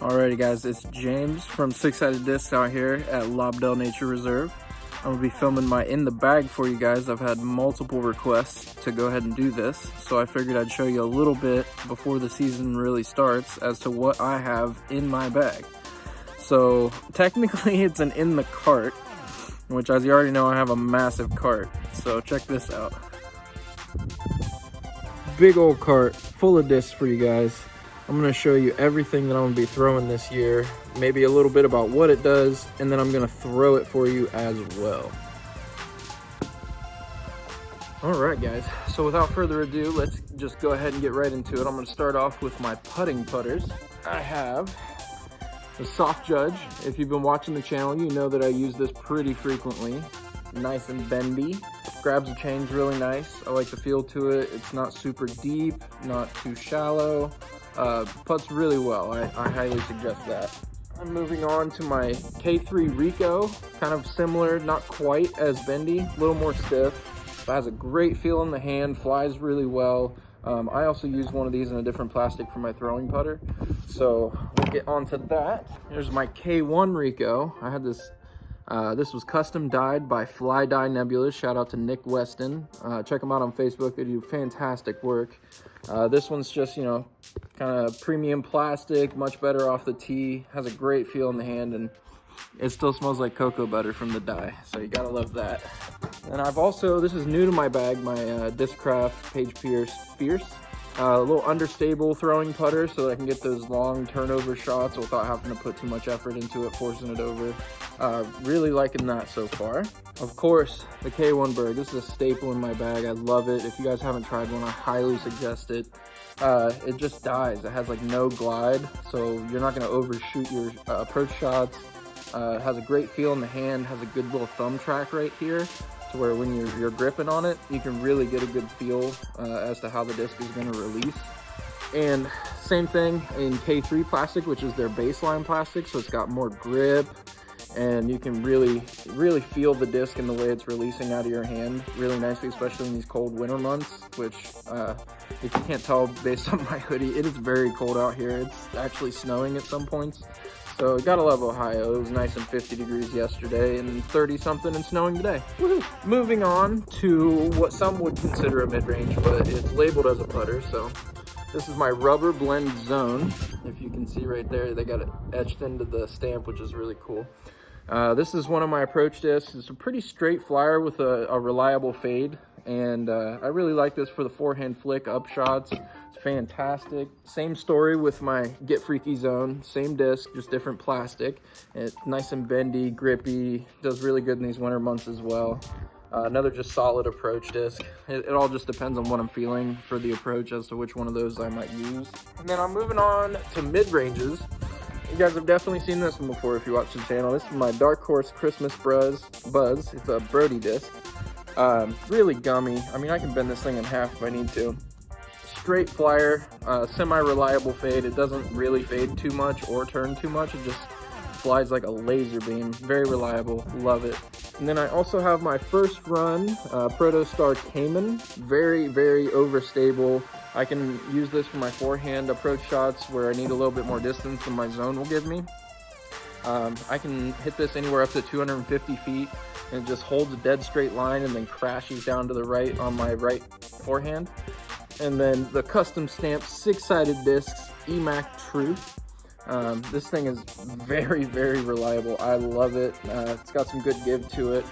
Alrighty guys, it's James from Six Sided Discs out here at Lobdell Nature Reserve. I'm going to be filming my in the bag for you guys. I've had multiple requests to go ahead and do this, so I figured I'd show you a little bit before the season really starts as to what I have in my bag. So technically it's an in the cart, which as you already know I have a massive cart. So check this out. Big old cart full of discs for you guys. I'm going to show you everything that I'm going to be throwing this year, maybe a little bit about what it does, and then I'm going to throw it for you as well. Alright guys, so without further ado, let's just go ahead and get right into it. I'm going to start off with my putting putters. I have the Soft Judge. If you've been watching the channel, you know that I use this pretty frequently. Nice and bendy, grabs the chains really nice. I like the feel to it. It's not super deep, not too shallow. Putts really well. I highly suggest that. I'm moving on to my K3 Ricoh, kind of similar, not quite as bendy, a little more stiff, but has a great feel in the hand, flies really well. I also use one of these in a different plastic for my throwing putter, so we'll get on to that. Here's my K1 Ricoh. I had this this was custom dyed by Fly Dye Nebulous. Shout out to Nick Weston. Check them out on Facebook. They do fantastic work. This one's just, you know, kind of premium plastic, much better off the tee. Has a great feel in the hand, and it still smells like cocoa butter from the dye. So you gotta love that. And I've also, this is new to my bag, my Discraft Page Fierce. A little understable throwing putter so that I can get those long turnover shots without having to put too much effort into it, forcing it over. Really liking that so far. Of course, the K1 Bird. This is a staple in my bag. I love it. If you guys haven't tried one, I highly suggest it. It just dies. It has like no glide, so you're not going to overshoot your approach shots. It has a great feel in the hand, has a good little thumb track right here, to where when you're gripping on it, you can really get a good feel as to how the disc is going to release. And same thing in K3 plastic, which is their baseline plastic, so it's got more grip, and you can really feel the disc and the way it's releasing out of your hand really nicely, especially in these cold winter months, which if you can't tell based on my hoodie, it is very cold out here. It's actually snowing at some points. So gotta love Ohio. It was nice and 50 degrees yesterday and 30 something and snowing today. Woohoo! Moving on to what some would consider a mid-range, but it's labeled as a putter. So this is my Rubber Blend Zone. If you can see right there, they got it etched into the stamp, which is really cool. This is one of my approach discs. It's a pretty straight flyer with a reliable fade. And I really like this for the forehand flick up shots. It's fantastic. Same story with my Get Freaky Zone. Same disc, just different plastic. It's nice and bendy, grippy. Does really good in these winter months as well. Another just solid approach disc. It all just depends on what I'm feeling for the approach as to which one of those I might use. And then I'm moving on to mid-ranges. You guys have definitely seen this one before if you watch the channel. This is my Dark Horse Christmas Buzz. It's a Brody disc. Really gummy. I mean, I can bend this thing in half if I need to. Straight flyer, semi-reliable fade. It doesn't really fade too much or turn too much. It just flies like a laser beam. Very reliable. Love it. And then I also have my first run Proto Cayman. Very overstable. I can use this for my forehand approach shots where I need a little bit more distance than my zone will give me. I can hit this anywhere up to 250 feet. And it just holds a dead straight line and then crashes down to the right on my right forehand. And then the custom stamped 6-sided discs, EMAC Truth. This thing is very reliable. I love it. It's got some good give to it.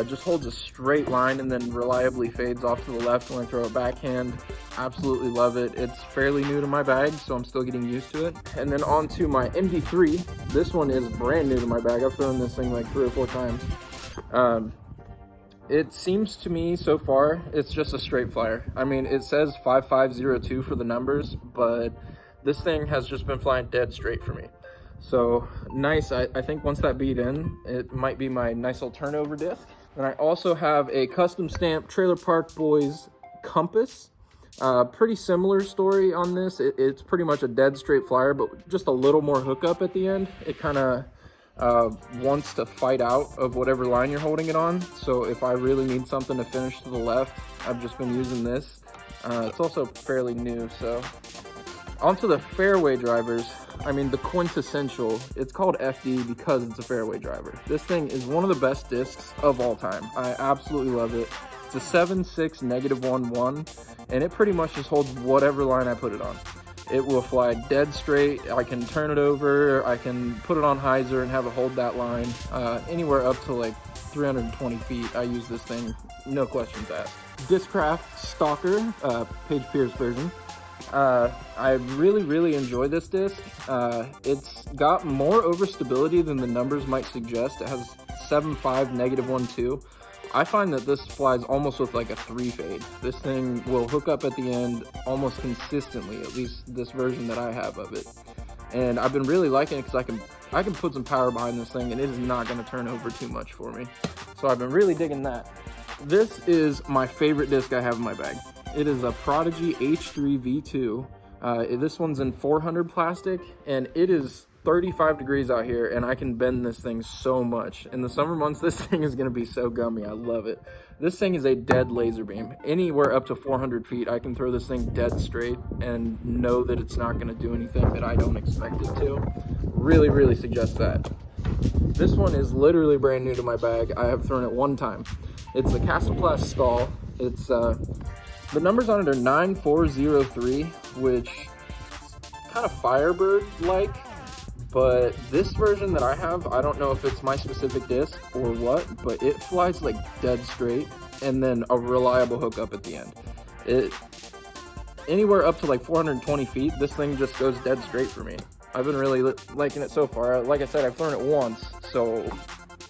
Just holds a straight line and then reliably fades off to the left when I throw a backhand. Absolutely love it. It's fairly new to my bag, so I'm still getting used to it. And then on to my MD3. This one is brand new to my bag. I've thrown this thing like 3 or 4 times. It seems to me so far it's just a straight flyer. I mean, it says 5502 for the numbers, but this thing has just been flying dead straight for me. So nice. I think once that beat in, it might be my nice little turnover disc. And I also have a custom stamped Trailer Park Boys Compass. Pretty similar story on this. It's pretty much a dead straight flyer, but just a little more hookup at the end. It kind of wants to fight out of whatever line you're holding it on. So if I really need something to finish to the left, I've just been using this. It's also fairly new. So onto the fairway drivers. I mean, the quintessential, it's called FD because it's a fairway driver. This thing is one of the best discs of all time. I absolutely love it. It's a 7.6 -1.1, and it pretty much just holds whatever line I put it on. It will fly dead straight. I can turn it over, I can put it on hyzer and have it hold that line. Anywhere up to like 320 feet, I use this thing, no questions asked. Discraft Stalker, Paige Pierce version. I really enjoy this disc. It's got more overstability than the numbers might suggest. It has 7.5 -1.2. I find that this flies almost with like a 3 fade. This thing will hook up at the end almost consistently, at least this version that I have of it. And I've been really liking it because I can put some power behind this thing and it is not going to turn over too much for me. So I've been really digging that. This is my favorite disc I have in my bag. It is a Prodigy H3 V2. This one's in 400 plastic, and it is 35 degrees out here, and I can bend this thing so much. In the summer months, this thing is gonna be so gummy. I love it. This thing is a dead laser beam. Anywhere up to 400 feet, I can throw this thing dead straight and know that it's not gonna do anything that I don't expect it to. Really suggest that. This one is literally brand new to my bag. I have thrown it one time. It's the Castoplast Stall. It's, the numbers on it are 9403, which is kind of Firebird-like. But this version that I have, I don't know if it's my specific disc or what, but it flies like dead straight and then a reliable hookup at the end. Anywhere up to like 420 feet, this thing just goes dead straight for me. I've been really liking it so far. Like I said, I've thrown it once. So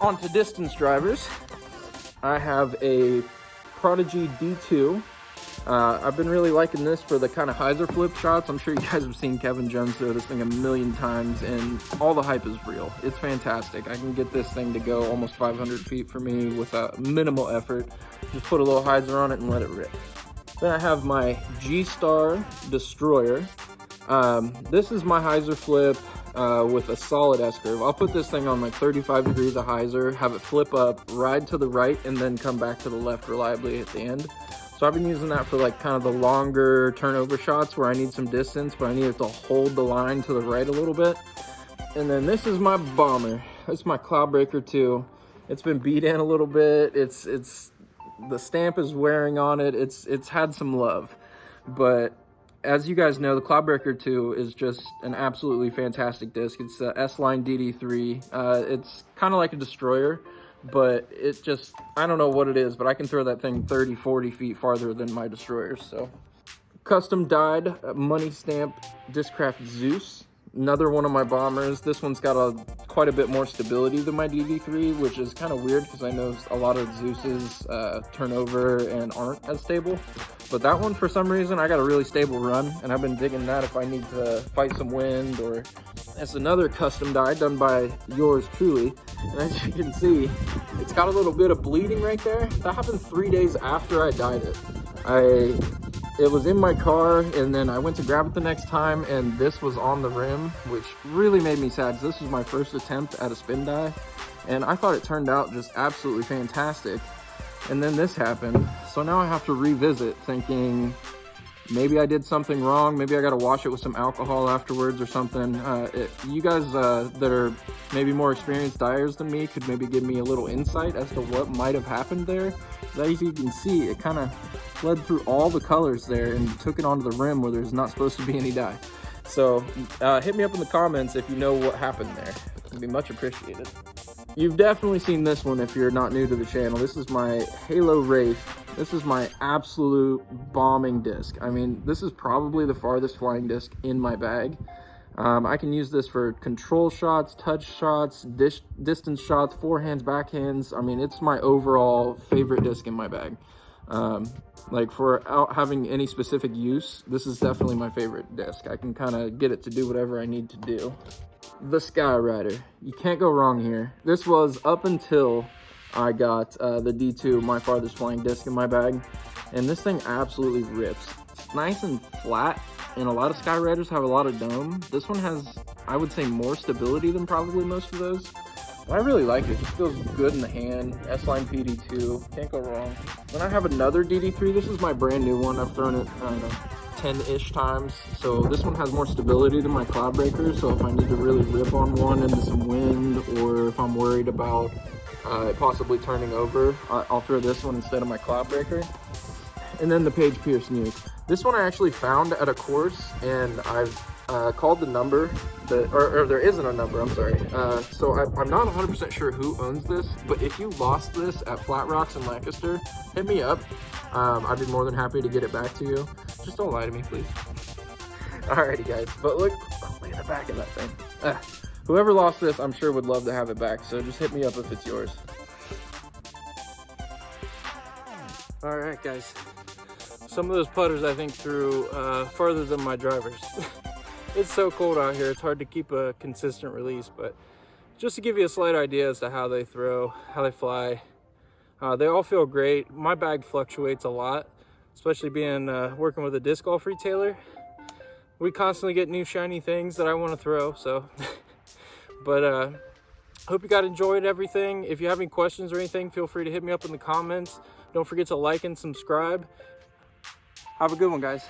on to distance drivers. I have a Prodigy D2. I've been really liking this for the kind of hyzer flip shots. I'm sure you guys have seen Kevin Jones throw this thing a million times, and all the hype is real. It's fantastic. I can get this thing to go almost 500 feet for me without minimal effort. Just put a little hyzer on it and let it rip. Then I have my G-Star Destroyer. This is my hyzer flip with a solid S-curve. I'll put this thing on like 35 degrees of hyzer, have it flip up, ride to the right, and then come back to the left reliably at the end. So I've been using that for like kind of the longer turnover shots where I need some distance, but I need it to hold the line to the right a little bit. And then this is my bomber. This is my Cloudbreaker 2. It's been beat in a little bit. The stamp is wearing on it. It's had some love, but as you guys know, the Cloudbreaker 2 is just an absolutely fantastic disc. It's a S-Line DD3. It's kind of like a destroyer, but it just, I don't know what it is, but I can throw that thing 30, 40 feet farther than my destroyers. So custom dyed money stamp Discraft Zeus, another one of my bombers. This one's got quite a bit more stability than my DD3, which is kind of weird because I know a lot of Zeus's turn over and aren't as stable. But that one, for some reason, I got a really stable run, and I've been digging that if I need to fight some wind. Or that's another custom dye done by yours truly. And as you can see, it's got a little bit of bleeding right there. That happened 3 days after I dyed it. It was in my car, and then I went to grab it the next time, and this was on the rim, which really made me sad because this was my first attempt at a spin dye, and I thought it turned out just absolutely fantastic. And then this happened, so now I have to revisit thinking maybe I did something wrong, maybe I got to wash it with some alcohol afterwards or something. You guys that are maybe more experienced dyers than me could maybe give me a little insight as to what might have happened there. As you can see, it kind of bled through all the colors there and took it onto the rim where there's not supposed to be any dye. So hit me up in the comments if you know what happened there. It'd be much appreciated. You've definitely seen this one if you're not new to the channel. This is my Halo Wraith. This is my absolute bombing disc. I mean, this is probably the farthest flying disc in my bag. I can use this for control shots, touch shots, distance shots, forehands, backhands. I mean, it's my overall favorite disc in my bag. Like for out having any specific use, this is definitely my favorite disc. I can kind of get it to do whatever I need to do. The Skyrider. You can't go wrong here. This was up until I got the D2, my farthest flying disc in my bag, and this thing absolutely rips. It's nice and flat, and a lot of Skyriders have a lot of dome. This one has, I would say, more stability than probably most of those. But I really like it. It just feels good in the hand. S-Line PD2, can't go wrong. Then I have another DD3. This is my brand new one. I've thrown it, I don't know, 10-ish times. So this one has more stability than my Cloudbreaker. So if I need to really rip on one into some wind, or if I'm worried about it possibly turning over, I'll throw this one instead of my Cloudbreaker. And then the Page Pierce Nuke. This one I actually found at a course, and I've called the number, or there isn't a number, I'm sorry. So I'm not 100% sure who owns this, but if you lost this at Flat Rocks in Lancaster, hit me up. I'd be more than happy to get it back to you. Just don't lie to me, please. Alrighty, guys, but look at the back of that thing. Whoever lost this, I'm sure would love to have it back, so just hit me up if it's yours. Alright, guys. Some of those putters I think threw farther than my drivers. It's so cold out here, it's hard to keep a consistent release, but just to give you a slight idea as to how they throw, how they fly, they all feel great. My bag fluctuates a lot, especially being working with a disc golf retailer. We constantly get new shiny things that I want to throw, so. But hope you guys enjoyed everything. If you have any questions or anything, feel free to hit me up in the comments. Don't forget to like and subscribe. Have a good one, guys.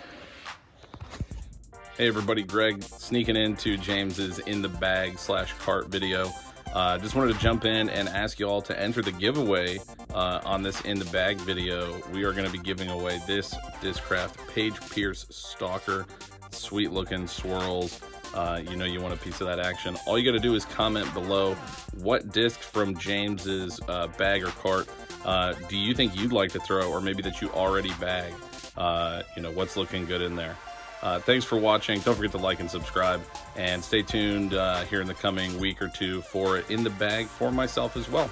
Hey everybody, Greg sneaking into James's in the bag / cart video. Just wanted to jump in and ask you all to enter the giveaway on this in the bag video. We are going to be giving away this Discraft Page Pierce Stalker. Sweet looking swirls. You know you want a piece of that action. All you got to do is comment below what disc from James's bag or cart do you think you'd like to throw, or maybe that you already bag. You know, what's looking good in there. Thanks for watching. Don't forget to like and subscribe, and stay tuned here in the coming week or two for In the Bag for myself as well.